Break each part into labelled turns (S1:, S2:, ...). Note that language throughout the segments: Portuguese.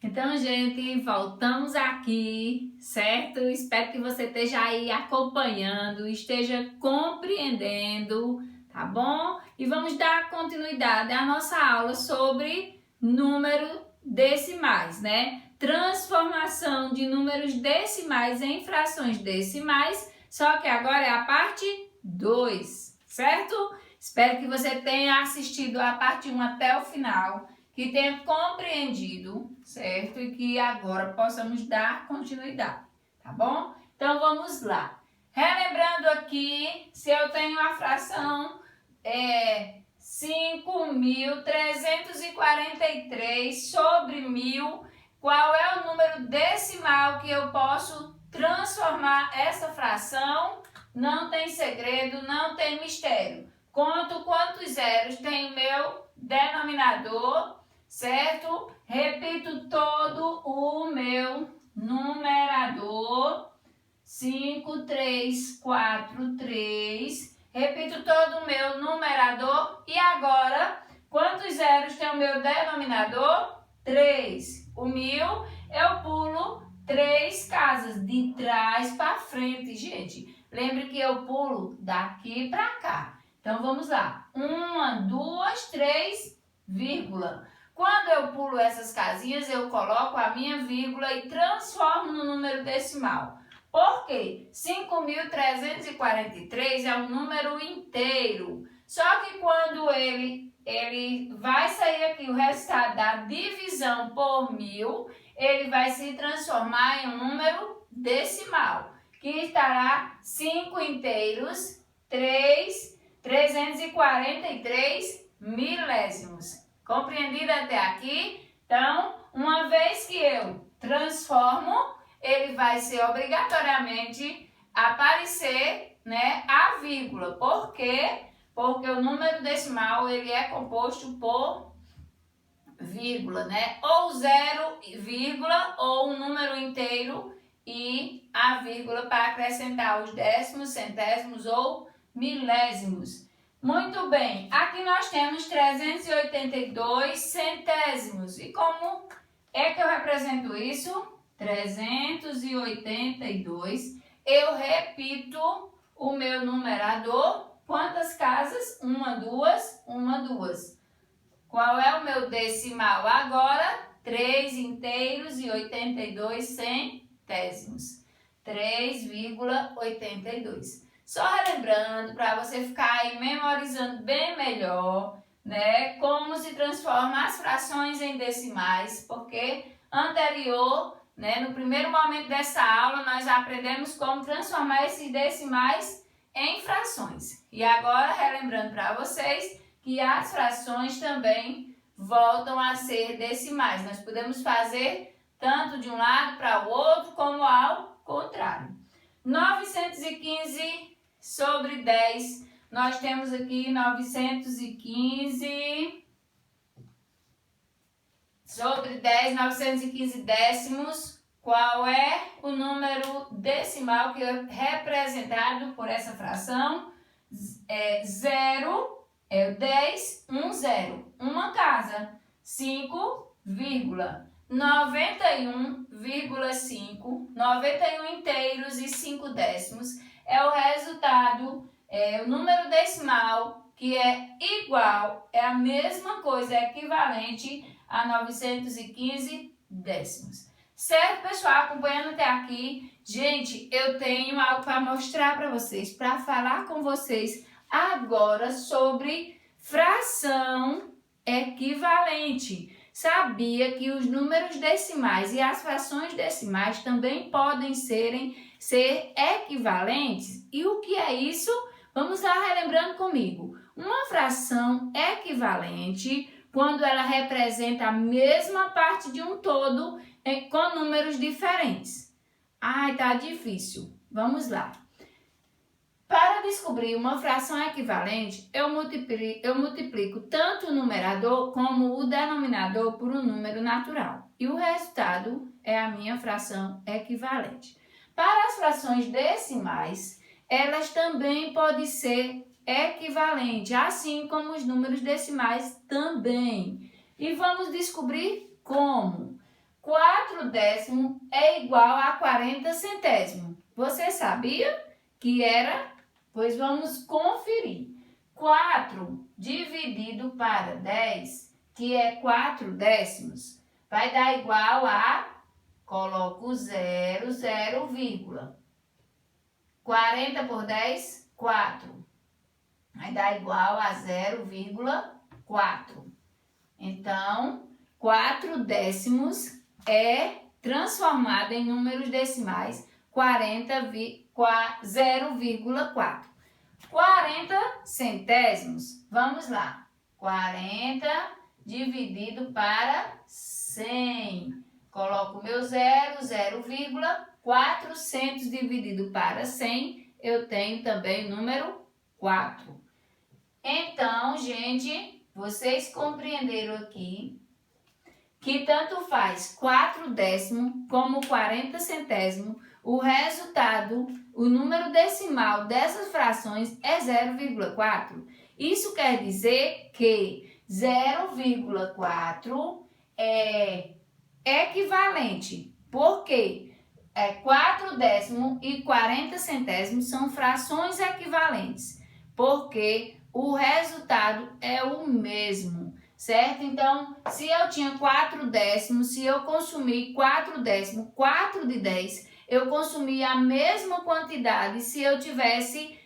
S1: Então, gente, voltamos aqui, certo? Espero que você esteja aí acompanhando, esteja compreendendo, tá bom? E vamos dar continuidade à nossa aula sobre número decimais, né? Transformação de números decimais em frações decimais, só que agora é a parte 2, certo? Espero que você tenha assistido a parte 1 até o final, que tenha compreendido, certo? E que agora possamos dar continuidade, tá bom? Então vamos lá. Relembrando aqui, se eu tenho a fração 5.343 sobre 1.000, qual é o número decimal que eu posso transformar essa fração? Não tem segredo, não tem mistério. Conto quantos zeros tem o meu denominador, certo? Repito todo o meu numerador, 5, 3, 4, 3. Repito todo o meu numerador. E agora, quantos zeros tem o meu denominador? 3. O 1.000, eu pulo 3 casas, de trás para frente, gente. Lembre que eu pulo daqui para cá. Então, vamos lá. 1, 2, 3, vírgula. Quando eu pulo essas casinhas, eu coloco a minha vírgula e transformo no número decimal. Por quê? 5.343 é um número inteiro. Só que quando ele vai sair aqui o resultado da divisão por 1.000, ele vai se transformar em um número decimal, que estará 5 inteiros, 343 milésimos. Compreendido até aqui? Então, uma vez que eu transformo, ele vai ser obrigatoriamente aparecer, né, a vírgula. Por quê? Porque o número decimal ele é composto por vírgula, né? Ou 0, vírgula, ou um número inteiro e a vírgula para acrescentar os décimos, centésimos ou milésimos. Muito bem, aqui nós temos 382 centésimos. E como é que eu represento isso? 382. Eu repito o meu numerador. Quantas casas? 1, 2, 1, 2. Qual é o meu decimal agora? 3 inteiros e 82 centésimos. 3,82. Só relembrando para você ficar aí memorizando bem melhor, né, como se transforma as frações em decimais, porque anterior, né, no primeiro momento dessa aula, nós aprendemos como transformar esses decimais em frações. E agora, relembrando para vocês que as frações também voltam a ser decimais. Nós podemos fazer tanto de um lado para o outro, como ao contrário. 915 sobre 10. Nós temos aqui 915 sobre 10, 915 décimos. Qual é o número decimal que é representado por essa fração? 0 é o 10, 1, 0. Uma casa. 5,91,5. 91 inteiros e 5 décimos. É o resultado, o número decimal que é igual, é a mesma coisa, é equivalente a 915 décimos. Certo, pessoal? Acompanhando até aqui, gente, eu tenho algo para mostrar para vocês, para falar com vocês agora sobre fração equivalente. Sabia que os números decimais e as frações decimais também podem ser equivalentes? E o que é isso? Vamos lá relembrando comigo. Uma fração equivalente, quando ela representa a mesma parte de um todo com números diferentes. Ai, tá difícil. Vamos lá. Para descobrir uma fração equivalente, eu multiplico tanto o numerador como o denominador por um número natural. E o resultado é a minha fração equivalente. Para as frações decimais, elas também podem ser equivalentes, assim como os números decimais também. E vamos descobrir como. 4 décimos é igual a 40 centésimos. Você sabia que era? Pois vamos conferir. 4 dividido para 10, que é 4 décimos, vai dar igual a, coloco 0, 0, vírgula. 40 por 10, 4. Vai dar igual a 0,4. Então, 4 décimos é transformado em números decimais 0,4. 40 centésimos, vamos lá. 40 dividido para 100. Coloco meu 0, 0,400 dividido para 100, eu tenho também o número 4. Então, gente, vocês compreenderam aqui que tanto faz 4 décimos como 40 centésimos, o resultado, o número decimal dessas frações é 0,4. Isso quer dizer que 0,4 é equivalente, porque 4 décimos e 40 centésimos são frações equivalentes, porque o resultado é o mesmo, certo? Então, se eu tinha 4 décimos, se eu consumir 4 décimos, 4 de 10, eu consumi a mesma quantidade se eu tivesse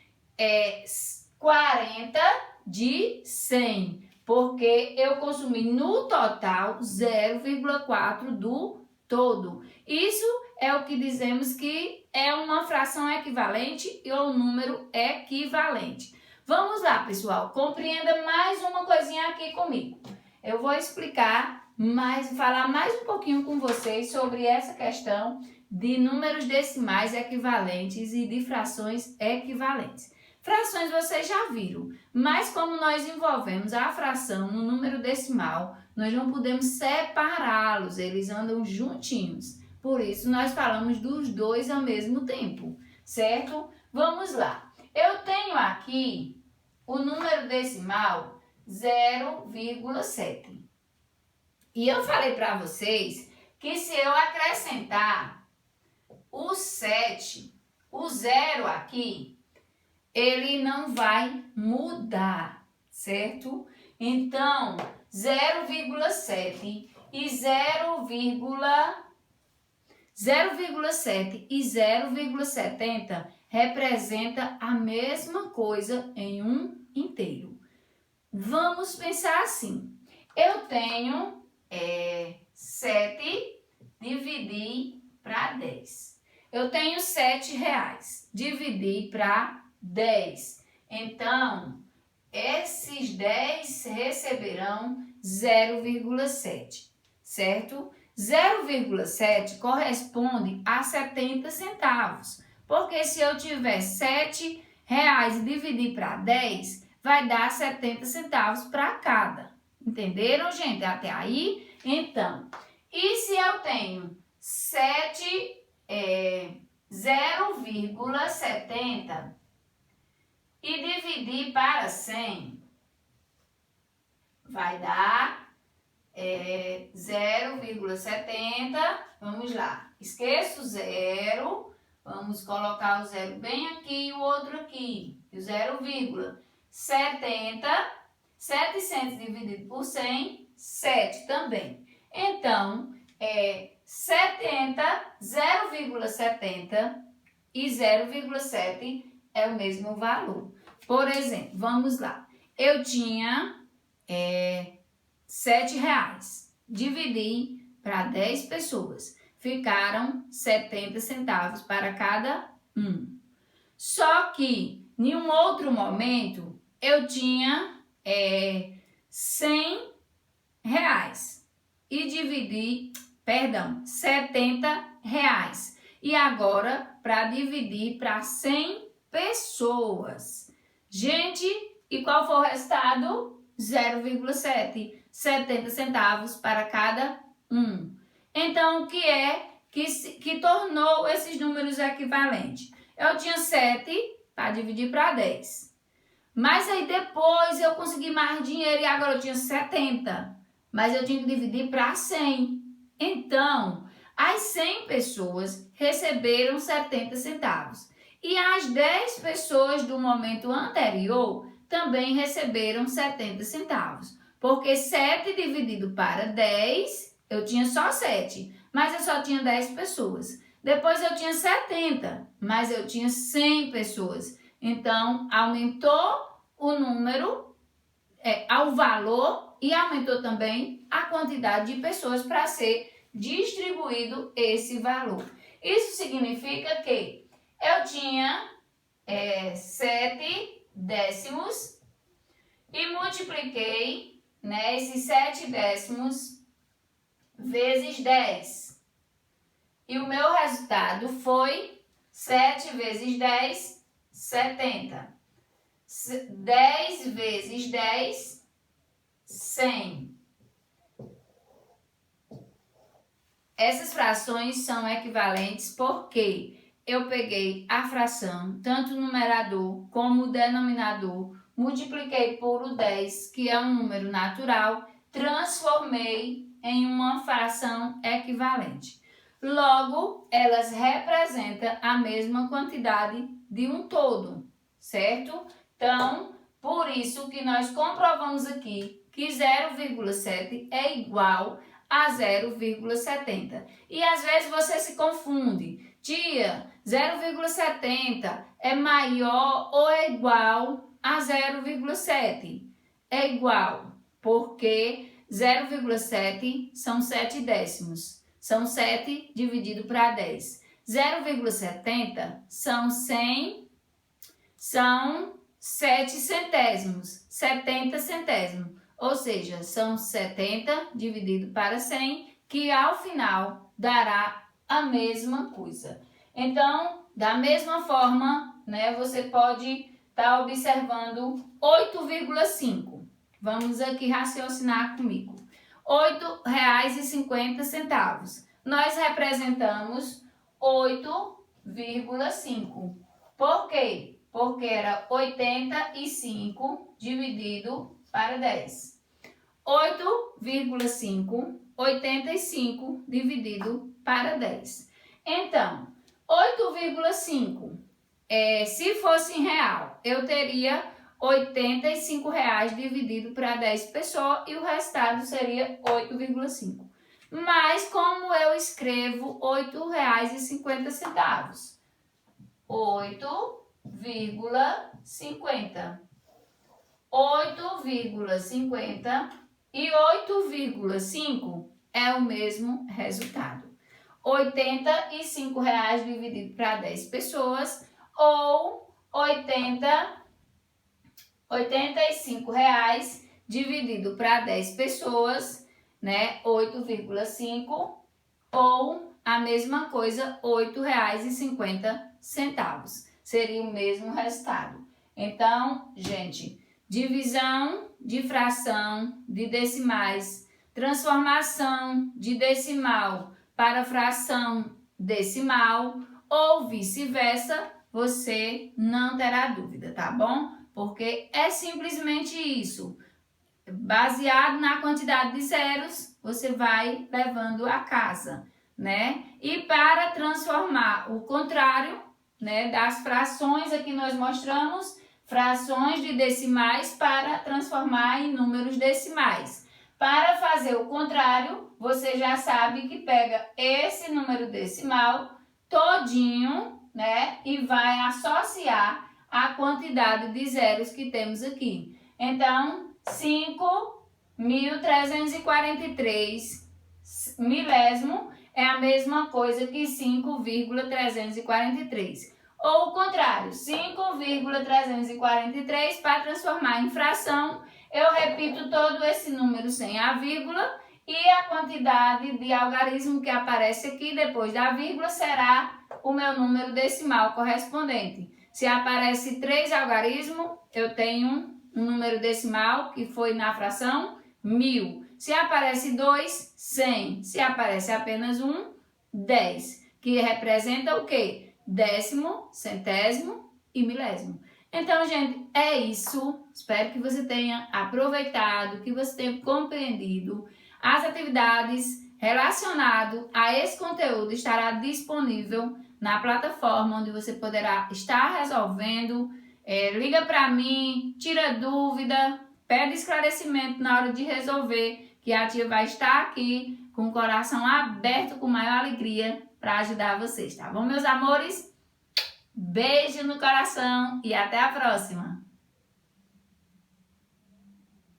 S1: 40 de 100, porque eu consumi no total 0,4 do todo. Isso é o que dizemos que é uma fração equivalente ou um número equivalente. Vamos lá, pessoal, compreenda mais uma coisinha aqui comigo. Eu vou explicar falar mais um pouquinho com vocês sobre essa questão de números decimais equivalentes e de frações equivalentes. Frações vocês já viram, mas como nós envolvemos a fração no número decimal, nós não podemos separá-los, eles andam juntinhos. Por isso, nós falamos dos dois ao mesmo tempo, certo? Vamos lá. Eu tenho aqui o número decimal 0,7. E eu falei para vocês que se eu acrescentar o 7, o 0 aqui, ele não vai mudar, certo? Então, 0,7 e 0,7 e 0,70 representa a mesma coisa em um inteiro. Vamos pensar assim. Eu tenho 7 dividir para 10. Eu tenho R$7, dividir para 10. Então, esses 10 receberão 0,7, certo? 0,7 corresponde a 70 centavos, porque se eu tiver R$7 e dividir para 10, vai dar 70 centavos para cada. Entenderam, gente? Até aí? Então, e se eu tenho 0,70 e dividir para 100, vai dar 0,70, vamos lá, esqueço o 0, vamos colocar o 0 bem aqui e o outro aqui, e o 0,70, 700 dividido por 100, 7 também. Então, 70, 0,70 e 0,7 é o mesmo valor. Por exemplo, vamos lá. Eu tinha R$7. Dividi para 10 pessoas. Ficaram 70 centavos para cada um. Só que, em um outro momento, eu tinha R$100 e dividi, R$70. E agora, para dividir para 100 pessoas. Gente, e qual foi o resultado? 0,7. 70 centavos para cada um. Então, o que é que tornou esses números equivalentes? Eu tinha 7 para dividir para 10. Mas aí depois eu consegui mais dinheiro e agora eu tinha 70. Mas eu tinha que dividir para 100. Então, as 100 pessoas receberam 70 centavos. E as 10 pessoas do momento anterior também receberam 70 centavos. Porque 7 dividido para 10, eu tinha só 7, mas eu só tinha 10 pessoas. Depois eu tinha 70, mas eu tinha 100 pessoas. Então, aumentou o número, ao valor, e aumentou também a quantidade de pessoas para ser distribuído esse valor. Isso significa que eu tinha 7 décimos e multipliquei, né, esses 7 décimos vezes 10. E o meu resultado foi 7 vezes 10, 70. 10 vezes 10, 100. Essas frações são equivalentes porque eu peguei a fração, tanto o numerador como o denominador, multipliquei por o 10, que é um número natural, transformei em uma fração equivalente. Logo, elas representam a mesma quantidade de um todo, certo? Então, por isso que nós comprovamos aqui que 0,7 é igual a 0,70. E às vezes você se confunde. Tia, 0,70 é maior ou é igual a 0,7? É igual, porque 0,7 são 7 décimos. São 7 dividido para 10. 0,70 são 7 centésimos, 70 centésimos. Ou seja, são 70 dividido para 100, que ao final dará a mesma coisa. Então, da mesma forma, né, você pode estar observando 8,5. Vamos aqui raciocinar comigo. R$ 8,50. Nós representamos 8,5. Por quê? Porque era 85 dividido para 10. 8,5, 85 dividido para 10. Então, 8,5, se fosse em real, eu teria R$ 85 dividido para 10 pessoas e o resultado seria 8,5. Mas como eu escrevo R$ 8,50? 8,50. 8,50 e 8,5 é o mesmo resultado. R$ 85 dividido para 10 pessoas ou R$ 85 dividido para 10 pessoas, né? 8,5 ou a mesma coisa, R$ 8,50. Seria o mesmo resultado. Então, gente, divisão de fração de decimais, transformação de decimal para fração decimal ou vice-versa, você não terá dúvida, tá bom? Porque é simplesmente isso. Baseado na quantidade de zeros, você vai levando a casa, né? E para transformar o contrário, né, das frações aqui nós mostramos, frações de decimais para transformar em números decimais. Para fazer o contrário, você já sabe que pega esse número decimal todinho, né, e vai associar a quantidade de zeros que temos aqui. Então, 5.343 milésimo é a mesma coisa que 5,343. Ou o contrário, 5,343 para transformar em fração, eu repito todo esse número sem a vírgula e a quantidade de algarismo que aparece aqui depois da vírgula será o meu número decimal correspondente. Se aparece 3 algarismos, eu tenho um número decimal que foi na fração 1000. Se aparece 2, 100. Se aparece apenas 1, 10. Que representa o quê? Décimo, centésimo e milésimo. Então, gente, é isso. Espero que você tenha aproveitado, que você tenha compreendido. As atividades relacionado a esse conteúdo estará disponível na plataforma onde você poderá estar resolvendo. Liga para mim, tira dúvida, pede esclarecimento na hora de resolver, que a tia vai estar aqui com o coração aberto, com maior alegria, para ajudar vocês, tá bom, meus amores? Beijo no coração e até a próxima!